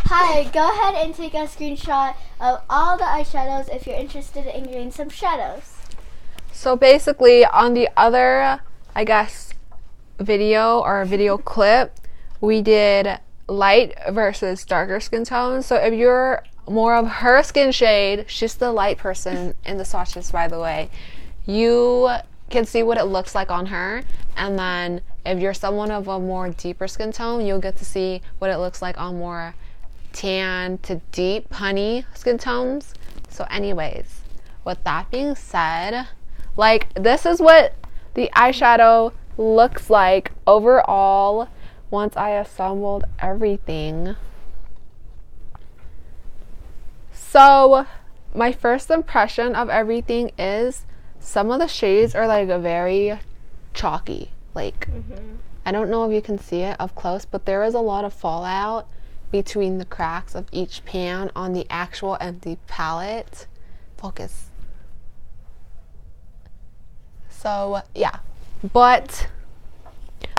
Hi, go ahead and take a screenshot of all the eyeshadows if you're interested in getting some shadows. So basically, on the other, I guess, video or video clip, we did light versus darker skin tones. So if you're more of her skin shade, she's the light person in the swatches, by the way, you can see what it looks like on her. And then if you're someone of a more deeper skin tone, you'll get to see what it looks like on more tan to deep honey skin tones. So anyways, with that being said, like, this is what the eyeshadow looks like overall once I assembled everything. So my first impression of everything is some of the shades are like very chalky. Like, I don't know if you can see it up close, but there is a lot of fallout between the cracks of each pan on the actual empty palette. Focus. So yeah, but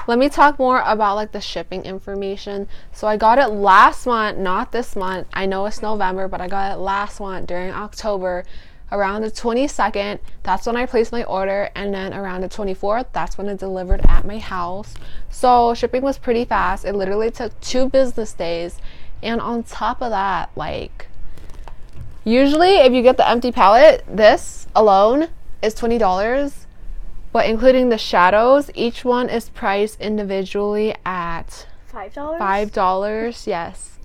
let me talk more about like the shipping information. So I got it last month, not this month. I know it's November, but I got it last month during October, around the 22nd. That's when I placed my order, and then around the 24th, that's when it delivered at my house. So shipping was pretty fast. It literally took 2 business days. And on top of that, like, usually if you get the empty palette, this alone is $20. But including the shadows, each one is priced individually at $5? $5, yes.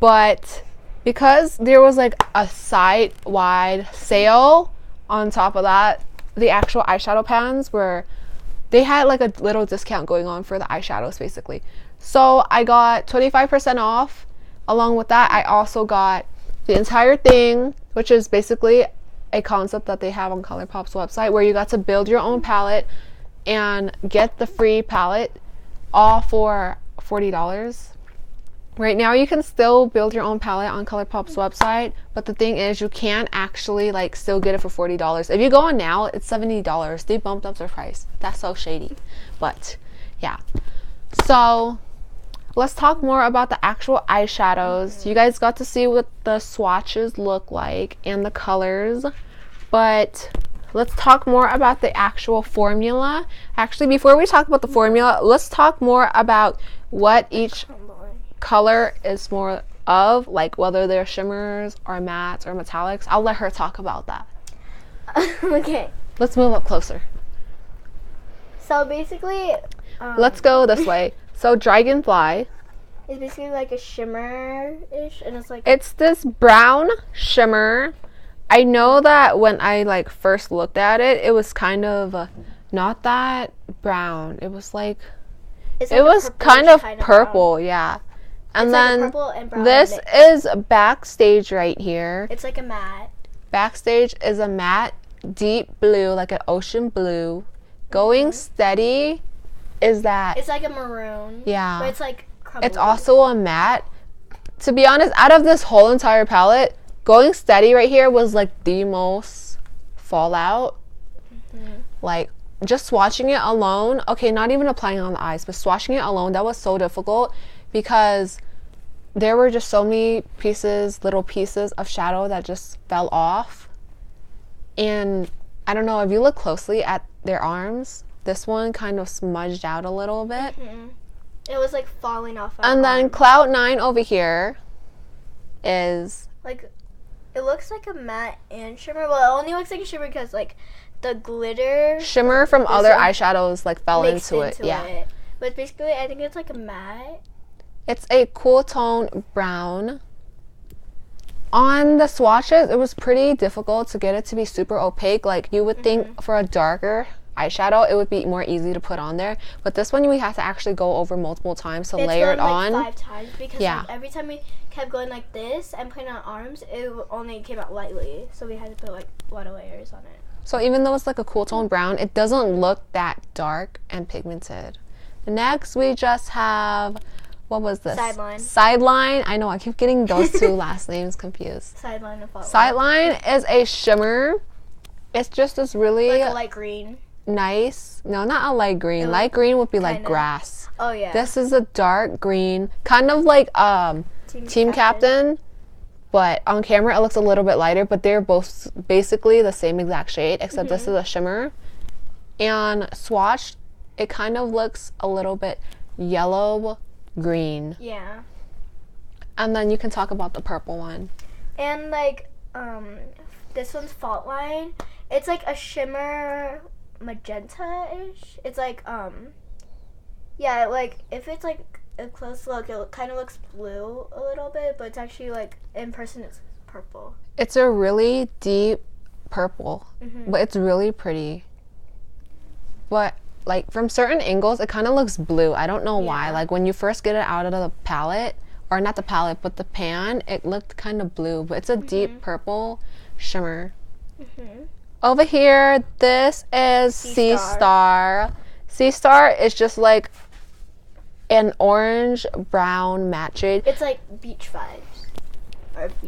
But because there was like a site-wide sale on top of that, the actual eyeshadow pans they had like a little discount going on for the eyeshadows basically. So I got 25% off. Along with that, I also got the entire thing, which is basically a concept that they have on Colourpop's website, where you got to build your own palette and get the free palette all for $40. Right now you can still build your own palette on Colourpop's website, but the thing is you can't actually like still get it for $40. If you go on now, it's $70. They bumped up their price. That's so shady. But yeah, so let's talk more about the actual eyeshadows. You guys got to see what the swatches look like and the colors, but let's talk more about the actual formula. Actually, before we talk about the formula, let's talk more about what each color is more of, like whether they're shimmers or mattes or metallics. I'll let her talk about that. Okay. Let's move up closer. So basically, let's go this way. So Dragonfly it's basically like a shimmer-ish, and it's this brown shimmer. I know that when I like first looked at it, it was kind of not that brown. It was like it was kind of purple, yeah. And then like purple and brown this is Backstage right here. It's like a matte. Backstage is a matte deep blue, like an ocean blue. Going Steady is that it's like a maroon. Yeah. But it's like crumbly. It's also a matte. To be honest, out of this whole entire palette, Going Steady right here was like the most fallout. Like, just swatching it alone, okay, not even applying it on the eyes, but swatching it alone, that was so difficult because there were just so many little pieces of shadow that just fell off. And I don't know, if you look closely at their arms, this one kind of smudged out a little bit. It was like falling off. And then Cloud 9 over here is like, it looks like a matte and shimmer. Well, it only looks like a shimmer because like the glitter shimmer from other eyeshadows like fell into it. Yeah. But basically, I think it's like a matte. It's a cool tone brown. On the swatches, it was pretty difficult to get it to be super opaque. Like, you would think for a darker eyeshadow, it would be more easy to put on there. But this one, we have to actually go over multiple times to layer it on. Like 5 times because like, every time we kept going like this and putting on arms, it only came out lightly. So we had to put like a lot of layers on it. So even though it's like a cool tone brown, it doesn't look that dark and pigmented. Next, we just have, what was this? Sideline. Sideline. I know, I keep getting those two last names confused. Sideline and Plum. Sideline is a shimmer. It's just this really like a light green. Nice. No, not a light green. Light green would be like grass. Oh yeah. This is a dark green, kind of like Team Captain. But on camera, it looks a little bit lighter, but they're both basically the same exact shade, except this is a shimmer. And swatched, it kind of looks a little bit yellow-green. Yeah. And then you can talk about the purple one. And, like, this one's Fault Line. It's, like, a shimmer magenta-ish. It's, like, yeah, like, if it's, like, a close look, it kind of looks blue a little bit, but it's actually, like, in person it's purple. It's a really deep purple, but it's really pretty. But, like, from certain angles, it kind of looks blue. I don't know why. Like, when you first get it out of the palette, or not the palette, but the pan, it looked kind of blue, but it's a deep purple shimmer. Over here, this is Sea Star. Sea Star is just, like, an orange brown matte shade. It's like beach vibes.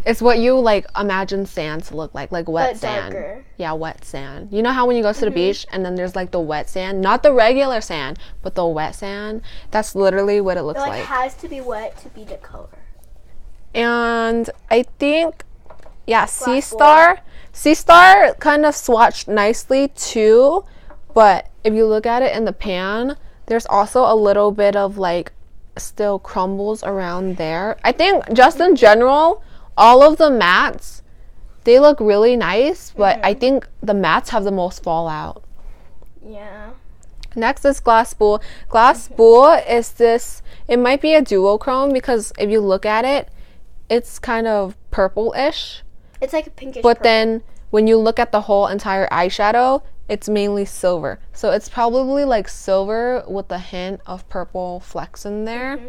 It's what you like imagine sand to look like wet but sand. Darker. Yeah, wet sand. You know how when you go to the beach and then there's like the wet sand, not the regular sand, but the wet sand. That's literally what it looks like. It has to be wet to be the color. And I think, yeah, Sea Star kind of swatched nicely too, but if you look at it in the pan, there's also a little bit of like still crumbles around there. I think just in general, all of the mattes, they look really nice, but I think the mattes have the most fallout. Yeah. Next is Glass Bull. Glass Bull is this, it might be a duochrome because if you look at it, it's kind of purple-ish. It's like a pinkish But purple. then when you look at the whole entire eyeshadow, it's mainly silver. So it's probably like silver with a hint of purple flecks in there.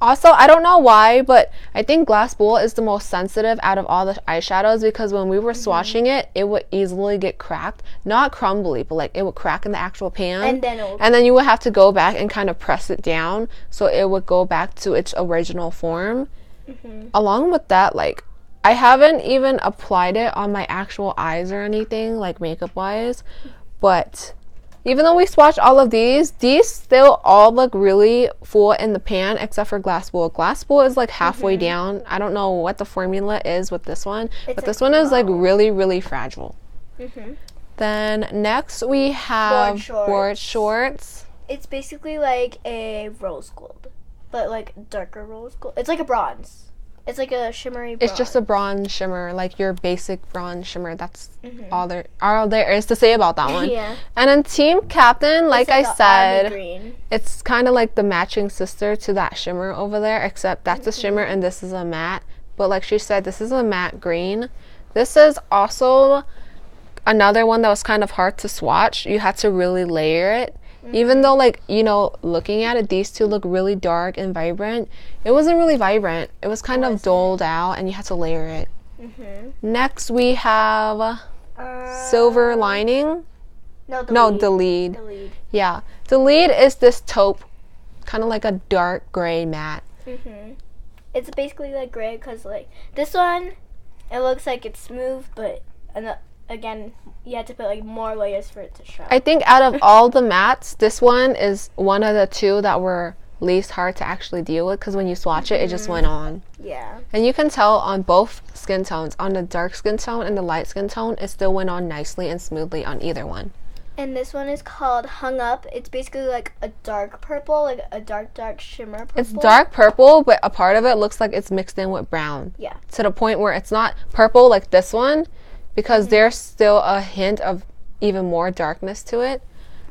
Also, I don't know why, but I think Glass Bull is the most sensitive out of all the eyeshadows because when we were swatching it, it would easily get cracked. Not crumbly, but like it would crack in the actual pan. And then you would have to go back and kind of press it down so it would go back to its original form. Along with that, like, I haven't even applied it on my actual eyes or anything, like makeup wise, but even though we swatched all of these still all look really full in the pan except for Glass Bull. Glass Bull is like halfway down. I don't know what the formula is with this one, but this one is like really, really fragile. Then next we have Board Shorts. It's basically like a rose gold, but like darker rose gold. It's like a bronze. It's like a shimmery bronze. It's just a bronze shimmer, like your basic bronze shimmer. That's all there is to say about that one. Yeah. And then Team Captain, like I said, green. It's kind of like the matching sister to that shimmer over there, except that's a shimmer and this is a matte. But like she said, this is a matte green. This is also another one that was kind of hard to swatch. You had to really layer it. Even though, like, you know, looking at it, these two look really dark and vibrant. It wasn't really vibrant. It was kind of dulled out, and you had to layer it. Next, we have Silver Lining. No, the lead. The lead. Yeah. The lead is this taupe, kind of like a dark gray matte. It's basically like gray because, like, this one, it looks like it's smooth, but again, you have to put like more layers for it to show. I think out of all the mattes, this one is one of the two that were least hard to actually deal with because when you swatch it, it just went on. Yeah. And you can tell on both skin tones, on the dark skin tone and the light skin tone, it still went on nicely and smoothly on either one. And this one is called Hung Up. It's basically like a dark purple, like a dark shimmer purple. It's dark purple, but a part of it looks like it's mixed in with brown. Yeah. To the point where it's not purple like this one, because there's still a hint of even more darkness to it.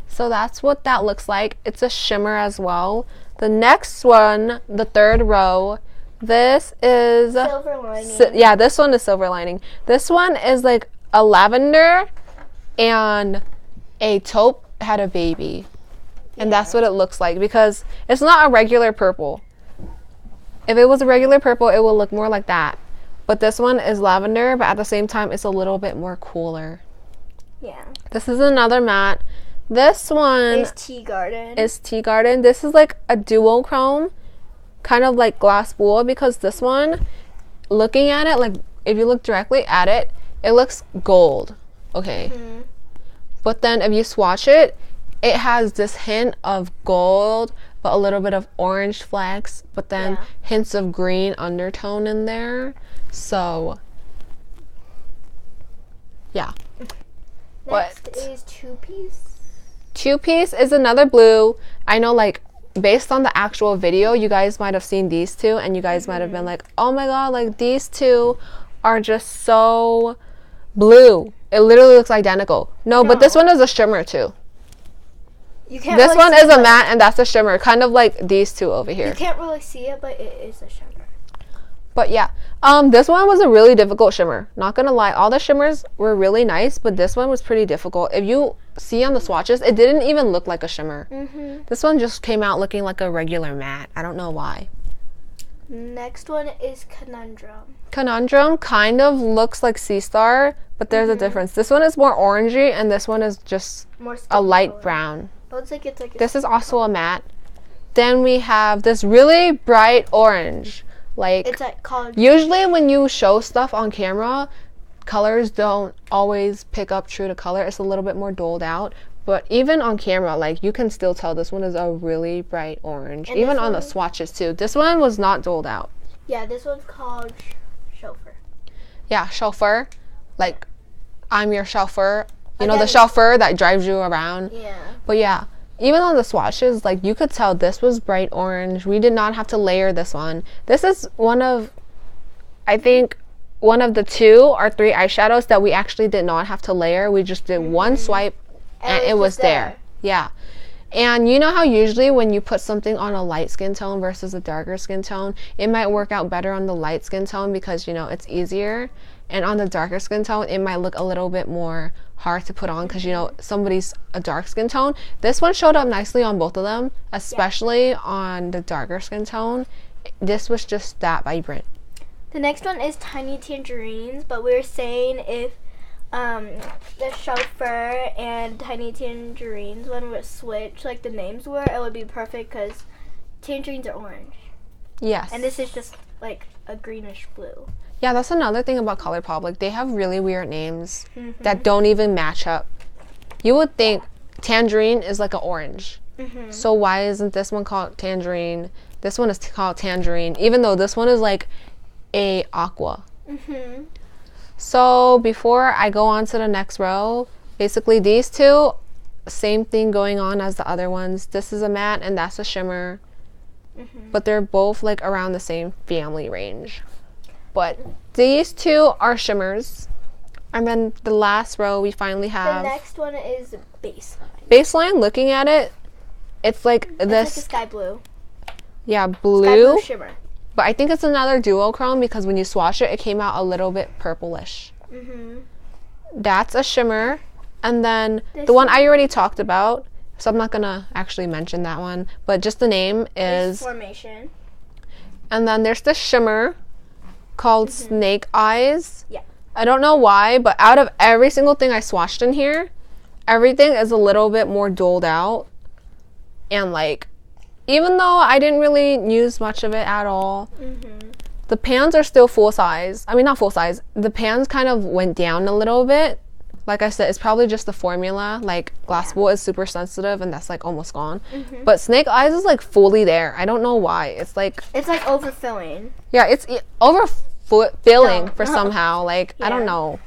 So that's what that looks like. It's a shimmer as well. The next one, the third row, this is Silver Lining. Yeah, this one is Silver Lining. This one is like a lavender and a taupe had a baby. And that's what it looks like because it's not a regular purple. If it was a regular purple, it would look more like that. But this one is lavender, but at the same time, it's a little bit more cooler. Yeah. This is another matte. This one is Tea Garden. This is like a duochrome, kind of like Glass Bull, because this one, looking at it, like if you look directly at it, it looks gold. Okay. But then if you swatch it, it has this hint of gold, but a little bit of orange flecks, but then hints of green undertone in there. So yeah. Next is Two Piece. Two Piece is another blue. I know, like, based on the actual video, you guys might have seen these two and you guys might have been like, oh my god, like these two are just so blue. It literally looks identical. No, but this one is a shimmer too. You can't this really one see is a matte and that's a shimmer, kind of like these two over here. You can't really see it, but it is a shimmer. But yeah, this one was a really difficult shimmer. Not gonna lie, all the shimmers were really nice, but this one was pretty difficult. If you see on the swatches, it didn't even look like a shimmer. This one just came out looking like a regular matte. I don't know why. Next one is Conundrum. Conundrum kind of looks like Sea Star, but there's a difference. This one is more orangey, and this one is just More a light color. brown. Looks like it's like This is also a matte. Then we have this really bright orange. Like, it's like called. Usually when you show stuff on camera, colors don't always pick up true to color. It's a little bit more doled out. But even on camera, like, you can still tell this one is a really bright orange. And even on the swatches too. This one was not doled out. Yeah, this one's called Chauffeur. Yeah, Chauffeur. Like, I'm your chauffeur. You know, the chauffeur that drives you around. Yeah. But yeah, even on the swatches, like, you could tell this was bright orange. We did not have to layer this one. This is one of, I think, one of the 2 or 3 eyeshadows that we actually did not have to layer. We just did one swipe and it was there. Yeah. And you know how usually when you put something on a light skin tone versus a darker skin tone, it might work out better on the light skin tone because, you know, it's easier. And on the darker skin tone, it might look a little bit more hard to put on because, you know, somebody's a dark skin tone. This one showed up nicely on both of them, especially on the darker skin tone. This was just that vibrant. The next one is Tiny Tangerines, but we were saying if the Chauffeur and Tiny Tangerines one would switch, like the names were, it would be perfect because tangerines are orange. Yes. And this is just like a greenish blue. Yeah, that's another thing about Colourpop. Like, they have really weird names that don't even match up. You would think tangerine is like an orange. So why isn't this one called tangerine? This one is called tangerine, even though this one is like a aqua. So before I go on to the next row, basically these two, same thing going on as the other ones. This is a matte and that's a shimmer. But they're both like around the same family range. But these two are shimmers. And then the last row we finally have... The next one is Bassline. Bassline, looking at it, it's like It's this... like a sky blue. Yeah, Sky blue. blue shimmer. But I think it's another duochrome because when you swatch it, it came out a little bit purplish. That's a shimmer. And then the one I already talked about, so I'm not going to actually mention that one, but just the name is... Formation. And then there's the shimmer called Snake Eyes. Yeah. I don't know why, but out of every single thing I swatched in here, everything is a little bit more doled out. And like, even though I didn't really use much of it at all, the pans are still full size. I mean, not full size. The pans kind of went down a little bit. Like I said, it's probably just the formula. Like, glass wool is super sensitive and that's like almost gone. But Snake Eyes is like fully there. I don't know why. It's like overfilling. Yeah, it's overfilling for somehow. Like, I don't know.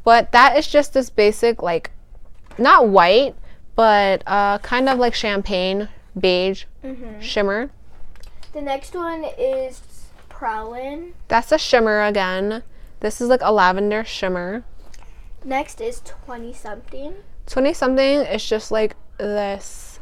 But that is just this basic, like, not white, but kind of like champagne beige shimmer. The next one is Prowlin. That's a shimmer again. This is like a lavender shimmer. Next is 20-something. 20-something is just like this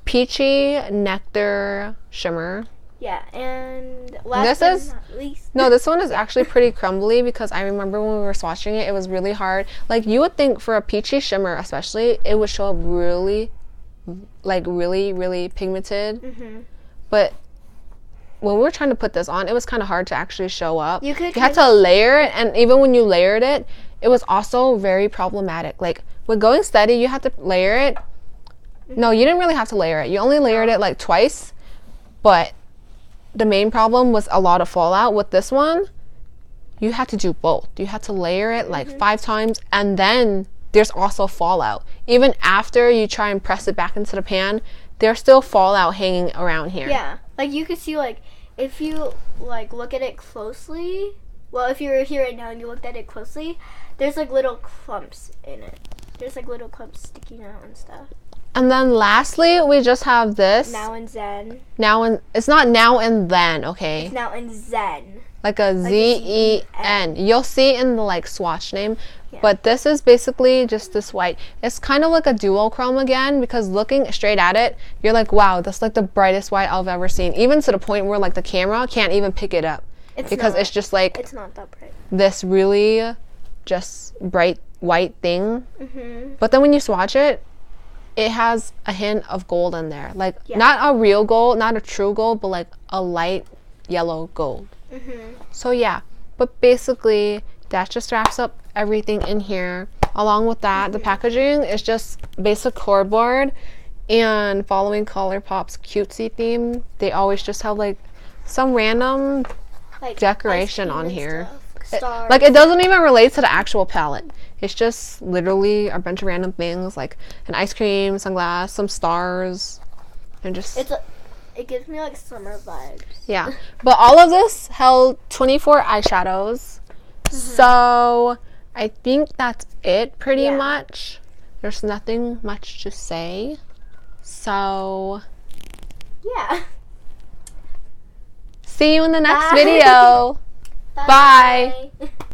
peachy nectar shimmer. Yeah, and this one is actually pretty crumbly because I remember when we were swatching it, it was really hard. Like, you would think for a peachy shimmer especially, it would show up really, like, really pigmented. But when we were trying to put this on, it was kind of hard to actually show up. You had to layer it, and even when you layered it, it was also very problematic. Like, with going steady, you had to layer it. No, you didn't really have to layer it. You only layered it like twice, but the main problem was a lot of fallout. With this one, you had to do both. You had to layer it like 5 times, and then there's also fallout. Even after you try and press it back into the pan, there's still fallout hanging around here. Yeah, like you could see, like if you like look at it closely. Well, if you're here right now and you looked at it closely, there's like little clumps in it. There's like little clumps sticking out and stuff. And then lastly, we just have this. Now and Zen. It's not now and then, okay? It's now and Zen. Like a Z-E-N. You'll see in the like swatch name. Yeah. But this is basically just this white. It's kind of like a duochrome again, because looking straight at it, you're like, wow, that's like the brightest white I've ever seen. Even to the point where like the camera can't even pick it up. It's just like it's not that bright. This really just bright white thing. Mm-hmm. But then when you swatch it, it has a hint of gold in there. Like, not a real gold, not a true gold, but like a light yellow gold. Mm-hmm. So yeah, but basically that just wraps up everything in here. Along with that, the packaging is just basic cardboard, and following Colourpop's cutesy theme, they always just have like some random like decoration on here. Stars. Like, it doesn't even relate to the actual palette. It's just literally a bunch of random things, like an ice cream, sunglass, some stars, and just... It gives me, like, summer vibes. Yeah. But all of this held 24 eyeshadows. Mm-hmm. So, I think that's it, pretty much. There's nothing much to say. So... Yeah. See you in the next video. Bye.